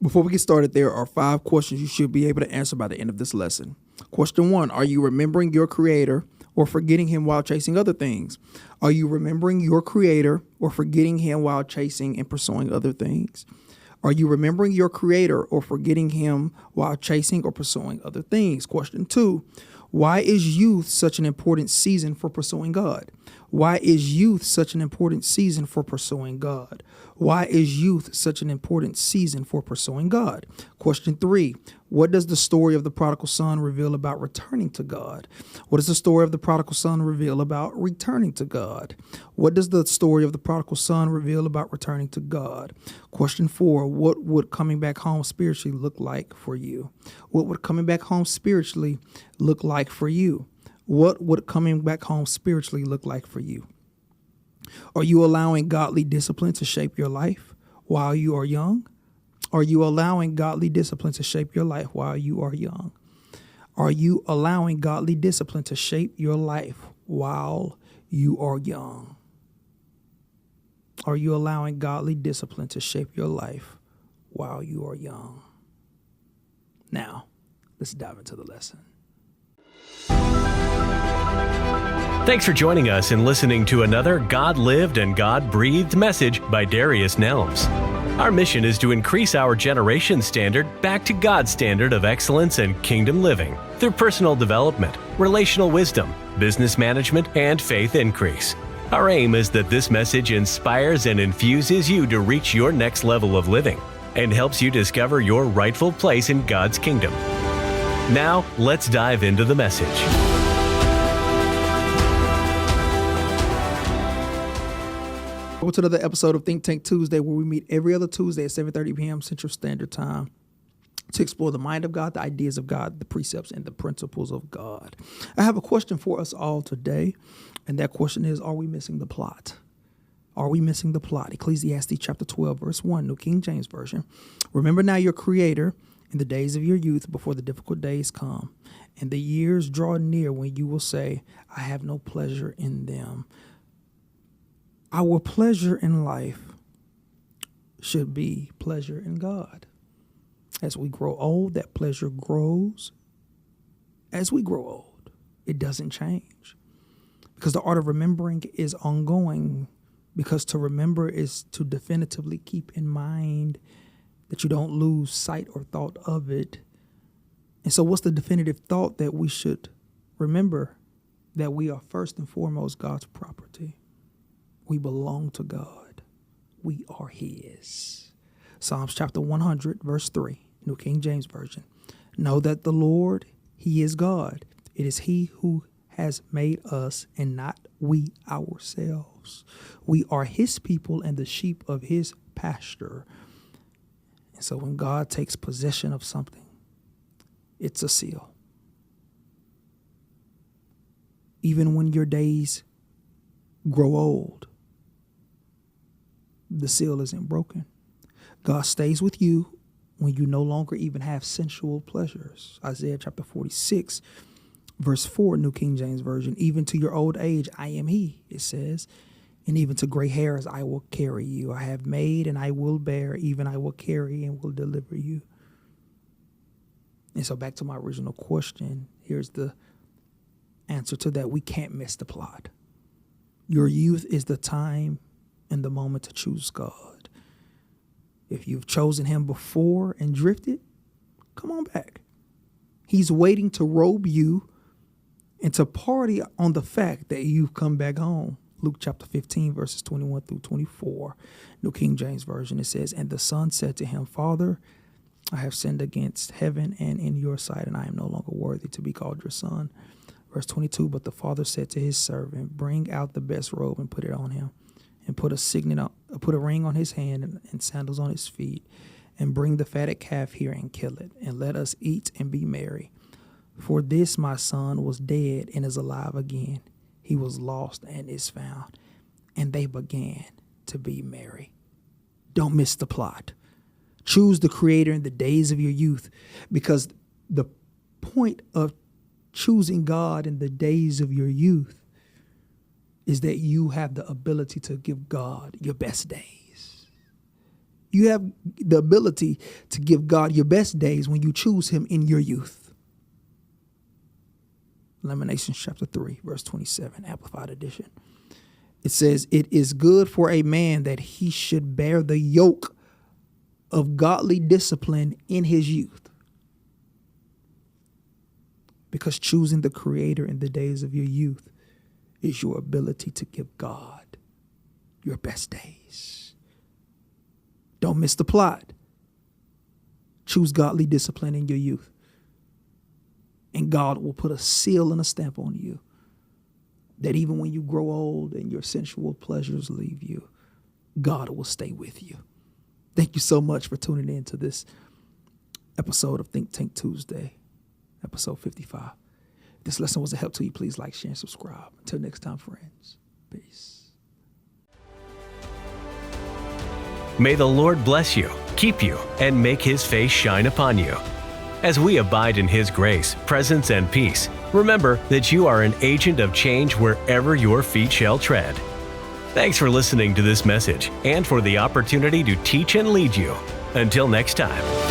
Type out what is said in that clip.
Before we get started, there are 5 questions you should be able to answer by the end of this lesson. Question 1, are you remembering your Creator or forgetting Him while chasing other things? Are you remembering your Creator or forgetting Him while chasing and pursuing other things? Are you remembering your Creator or forgetting Him while chasing or pursuing other things? Question 2, why is youth such an important season for pursuing God? Why is youth such an important season for pursuing God? Why is youth such an important season for pursuing God? Question 3, what does the story of the prodigal son reveal about returning to God? What does the story of the prodigal son reveal about returning to God? What does the story of the prodigal son reveal about returning to God? Question 4, what would coming back home spiritually look like for you? What would coming back home spiritually look like for you? What would coming back home spiritually look like for you? Are you allowing godly discipline to shape your life while you are young? Are you allowing godly discipline to shape your life while you are young? Are you allowing godly discipline to shape your life while you are young? Are you allowing godly discipline to shape your life while you are young? Now, let's dive into the lesson. Thanks for joining us and listening to another God-lived and God-breathed message by Darius Nelms. Our mission is to increase our generation's standard back to God's standard of excellence and kingdom living through personal development, relational wisdom, business management, and faith increase. Our aim is that this message inspires and infuses you to reach your next level of living and helps you discover your rightful place in God's kingdom. Now, let's dive into the message. Welcome to another episode of Think Tank Tuesday, where we meet every other Tuesday at 7:30 p.m. Central Standard Time to explore the mind of God, the ideas of God, the precepts, and the principles of God. I have a question for us all today, and that question is, are we missing the plot? Are we missing the plot? Ecclesiastes chapter 12, verse 1, New King James Version. Remember now your Creator in the days of your youth before the difficult days come, and the years draw near when you will say, I have no pleasure in them. Our pleasure in life should be pleasure in God. As we grow old, that pleasure grows. As we grow old, it doesn't change. Because the art of remembering is ongoing. Because to remember is to definitively keep in mind that you don't lose sight or thought of it. And so what's the definitive thought that we should remember? That we are first and foremost God's property. We belong to God. We are His. Psalms chapter 100, verse 3, New King James Version. Know that the Lord, He is God. It is He who has made us and not we ourselves. We are His people and the sheep of His pasture. And so when God takes possession of something, it's a seal. Even when your days grow old, the seal isn't broken. God stays with you when you no longer even have sensual pleasures. Isaiah chapter 46, verse 4, New King James Version. Even to your old age, I am He, it says. And even to gray hairs, I will carry you. I have made and I will bear. Even I will carry and will deliver you. And so back to my original question. Here's the answer to that. We can't miss the plot. Your youth is the time and the moment to choose God. If you've chosen Him before and drifted, come on back. He's waiting to robe you and to party on the fact that you've come back home. Luke chapter 15, verses 21 through 24, New King James Version, it says, and the son said to him, Father, I have sinned against heaven and in your sight, and I am no longer worthy to be called your son. Verse 22, but the father said to his servant, bring out the best robe and put it on him, and put a ring on his hand and sandals on his feet, and bring the fatted calf here and kill it, and let us eat and be merry. For this my son was dead and is alive again. He was lost and is found. And they began to be merry. Don't miss the plot. Choose the Creator in the days of your youth, because the point of choosing God in the days of your youth is that you have the ability to give God your best days. You have the ability to give God your best days when you choose him in your youth. Lamentations chapter 3, verse 27, Amplified Edition. It says, it is good for a man that he should bear the yoke of godly discipline in his youth. Because choosing the Creator in the days of your youth is your ability to give God your best days. Don't miss the plot. Choose godly discipline in your youth, and God will put a seal and a stamp on you that even when you grow old and your sensual pleasures leave you, God will stay with you. Thank you so much for tuning in to this episode of Think Tank Tuesday, episode 55. If this lesson was a help to you, please like, share, and subscribe. Until next time, friends. Peace. May the Lord bless you, keep you, and make his face shine upon you. As we abide in his grace, presence, and peace, remember that you are an agent of change wherever your feet shall tread. Thanks for listening to this message and for the opportunity to teach and lead you. Until next time.